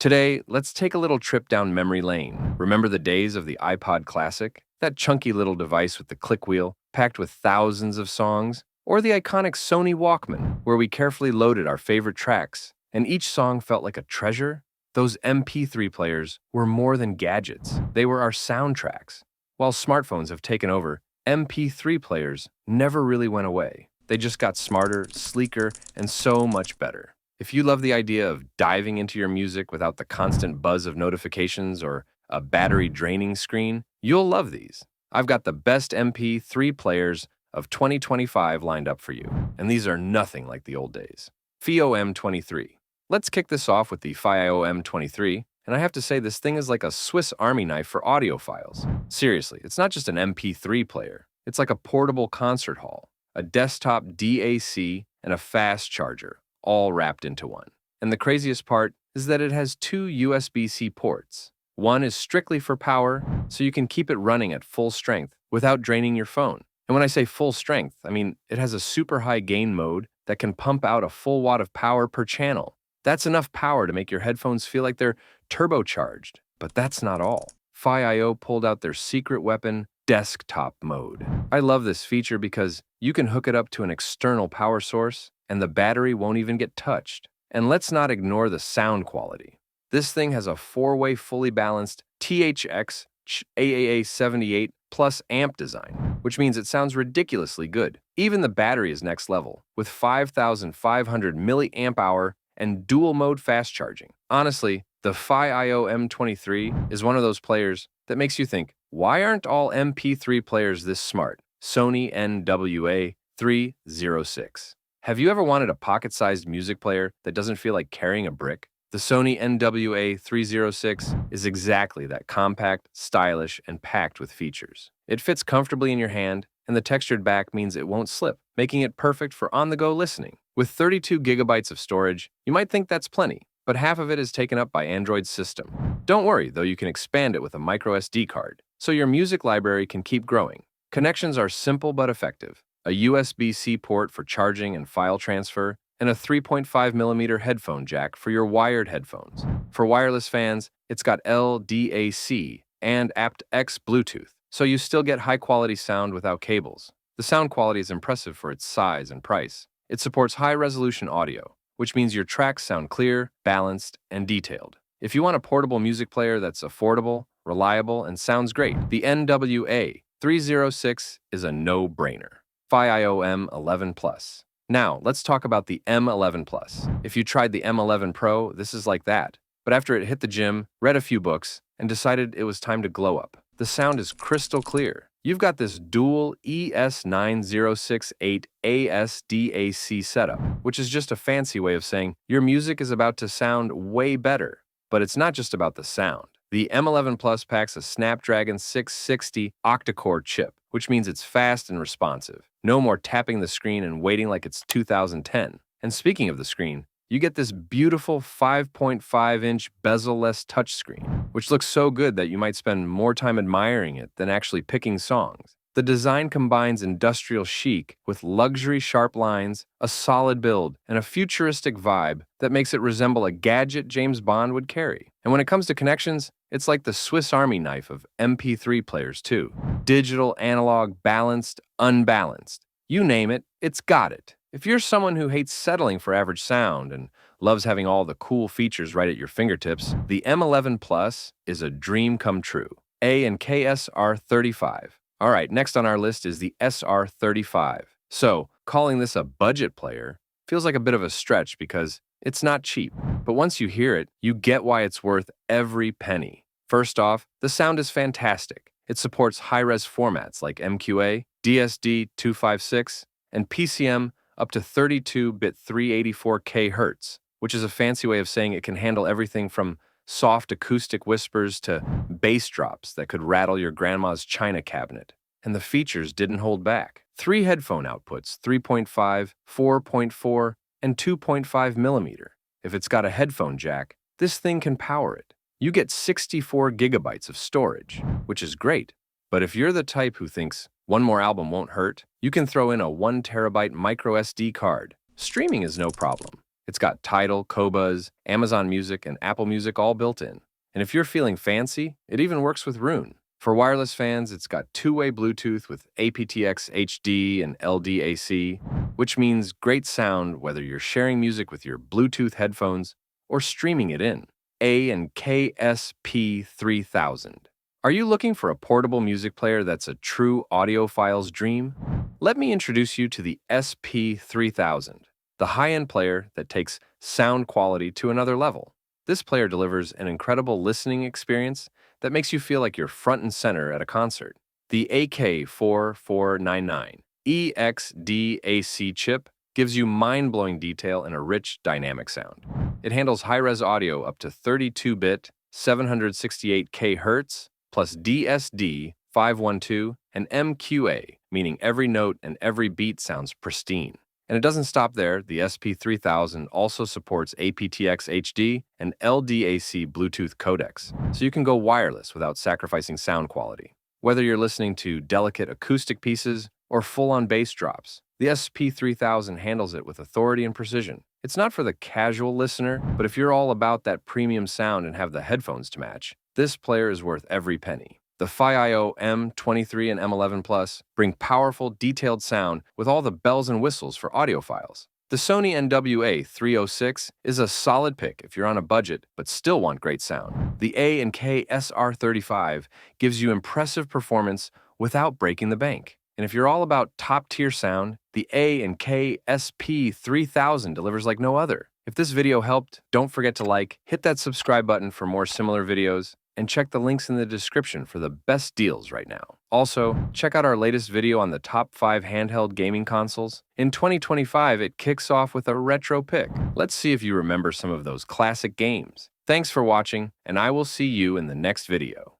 Today, let's take a little trip down memory lane. Remember the days of the iPod Classic? That chunky little device with the click wheel, packed with thousands of songs? Or the iconic Sony Walkman, where we carefully loaded our favorite tracks, and each song felt like a treasure? Those MP3 players were more than gadgets. They were our soundtracks. While smartphones have taken over, MP3 players never really went away. They just got smarter, sleeker, and so much better. If you love the idea of diving into your music without the constant buzz of notifications or a battery-draining screen, you'll love these. I've got the best MP3 players of 2025 lined up for you, and these are nothing like the old days. FIO M23. Let's kick this off with the FIO M23, and I have to say this thing is like a Swiss Army knife for audiophiles. Seriously, it's not just an MP3 player. It's like a portable concert hall, a desktop DAC, and a fast charger, all wrapped into one. And the craziest part is that it has two USB-C ports. One is strictly for power, so you can keep it running at full strength without draining your phone. And when I say full strength, I mean it has a super high gain mode that can pump out a full watt of power per channel. That's enough power to make your headphones feel like they're turbocharged. But that's not all. FiIO pulled out their secret weapon, desktop mode. I love this feature because you can hook it up to an external power source and the battery won't even get touched. And let's not ignore the sound quality. This thing has a 4-way fully balanced THX AAA 78 plus amp design, which means it sounds ridiculously good. Even the battery is next level, with 5,500 milliamp hour and dual mode fast charging. Honestly, the FiIO M23 is one of those players that makes you think, why aren't all MP3 players this smart? Sony NWA 306. Have you ever wanted a pocket-sized music player that doesn't feel like carrying a brick? The Sony NWA 306 is exactly that: compact, stylish, and packed with features. It fits comfortably in your hand, and the textured back means it won't slip, making it perfect for on-the-go listening. With 32 gigabytes of storage, you might think that's plenty, but half of it is taken up by Android's system. Don't worry, though, you can expand it with a microSD card, so your music library can keep growing. Connections are simple but effective: a USB-C port for charging and file transfer, and a 3.5mm headphone jack for your wired headphones. For wireless fans, it's got LDAC and aptX Bluetooth, so you still get high-quality sound without cables. The sound quality is impressive for its size and price. It supports high-resolution audio, which means your tracks sound clear, balanced, and detailed. If you want a portable music player that's affordable, reliable, and sounds great, the NWA 306 is a no-brainer. FiIO M11 Plus. Now, let's talk about the M11 Plus. If you tried the M11 Pro, this is like that. But after it hit the gym, read a few books, and decided it was time to glow up. The sound is crystal clear. You've got this dual ES9068 AS DAC setup, which is just a fancy way of saying your music is about to sound way better. But it's not just about the sound. The M11 Plus packs a Snapdragon 660 octa-core chip, which means it's fast and responsive. No more tapping the screen and waiting like it's 2010. And speaking of the screen, you get this beautiful 5.5-inch bezel-less touchscreen, which looks so good that you might spend more time admiring it than actually picking songs. The design combines industrial chic with luxury sharp lines, a solid build, and a futuristic vibe that makes it resemble a gadget James Bond would carry. And when it comes to connections, it's like the Swiss Army knife of MP3 players too. Digital, analog, balanced, unbalanced. You name it, it's got it. If you're someone who hates settling for average sound and loves having all the cool features right at your fingertips, the M11 Plus is a dream come true. A and KSR35. All right, next on our list is the SR35. So, calling this a budget player feels like a bit of a stretch because it's not cheap. But once you hear it, you get why it's worth every penny. First off, the sound is fantastic. It supports high-res formats like MQA, DSD-256, and PCM up to 32-bit 384 kHz, which is a fancy way of saying it can handle everything from soft acoustic whispers to bass drops that could rattle your grandma's china cabinet. And the features didn't hold back. 3 headphone outputs, 3.5, 4.4, and 2.5mm. If it's got a headphone jack, this thing can power it. You get 64 gigabytes of storage, which is great. But if you're the type who thinks one more album won't hurt, you can throw in a 1 terabyte micro SD card. Streaming is no problem. It's got Tidal, Qobuz, Amazon Music, and Apple Music all built in. And if you're feeling fancy, it even works with Roon. For wireless fans, it's got two-way Bluetooth with aptX HD and LDAC, which means great sound whether you're sharing music with your Bluetooth headphones or streaming it in. AS-AutoTech. Are you looking for a portable music player that's a true audiophile's dream? Let me introduce you to the SP3000, the high-end player that takes sound quality to another level. This player delivers an incredible listening experience that makes you feel like you're front and center at a concert. The AK4499 EXDAC chip gives you mind-blowing detail and a rich, dynamic sound. It handles high-res audio up to 32-bit, 768 kHz, plus DSD 512 and MQA, meaning every note and every beat sounds pristine. And it doesn't stop there. The SP3000 also supports aptX HD and LDAC Bluetooth codecs, so you can go wireless without sacrificing sound quality. Whether you're listening to delicate acoustic pieces or full-on bass drops, the SP3000 handles it with authority and precision. It's not for the casual listener, but if you're all about that premium sound and have the headphones to match, this player is worth every penny. The FiIO M23 and M11 Plus bring powerful, detailed sound with all the bells and whistles for audiophiles. The Sony NWA306 is a solid pick if you're on a budget but still want great sound. The A&K SR35 gives you impressive performance without breaking the bank. And if you're all about top-tier sound, the A&K SP3000 delivers like no other. If this video helped, don't forget to like, hit that subscribe button for more similar videos, and check the links in the description for the best deals right now. Also, check out our latest video on the top 5 handheld gaming consoles. In 2025, it kicks off with a retro pick. Let's see if you remember some of those classic games. Thanks for watching, and I will see you in the next video.